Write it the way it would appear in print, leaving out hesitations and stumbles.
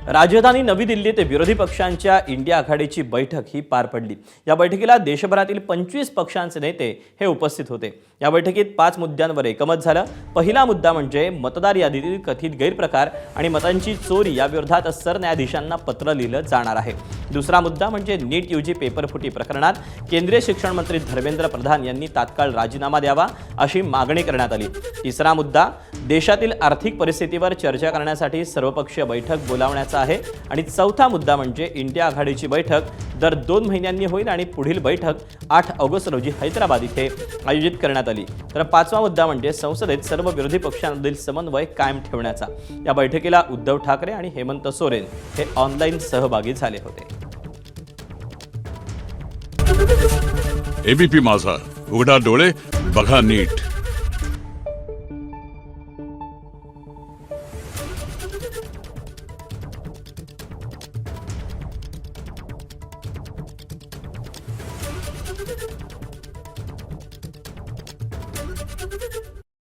राजधानी नवी दिल्लीत विरोधी पक्षांच्या इंडिया आघाडीची बैठक ही पार पडली। या बैठकीला देशभरातील 25 पक्षांचे नेते हे उपस्थित होते। या बैठकीत 5 मुद्द्यांवर एकमत झालं। पहिला मुद्दा म्हणजे मतदार यादीतील कथित गैरप्रकार आणि मतांची चोरी या विरोधात सरन्यायाधीशांना पत्र लिहिलं जाणार आहे। दुसरा मुद्दा म्हणजे नीट यूजी पेपरफुटी प्रकरणात केंद्रीय शिक्षण मंत्री धर्मेंद्र प्रधान यांनी तात्काळ राजीनामा द्यावा अशी मागणी करण्यात आली। तिसरा मुद्दा देशातील आर्थिक परिस्थितीवर चर्चा करण्यासाठी सर्वपक्षीय बैठक बोलावण्याचा आहे आणि चौथा मुद्दा म्हणजे इंडिया आघाडीची बैठक दर 2 महिन्यांनी होईल आणि पुढील बैठक 8 ऑगस्ट रोजी हैदराबाद इथे आयोजित करण्यात आली। तर पाचवा मुद्दा म्हणजे संसदेत सर्व विरोधी पक्षांमधील समन्वय कायम ठेवण्याचा। या बैठकीला उद्धव ठाकरे आणि हेमंत सोरेन हे ऑनलाईन सहभागी झाले होते। एबीपी माझा, उघडा डोळे बघा नीट।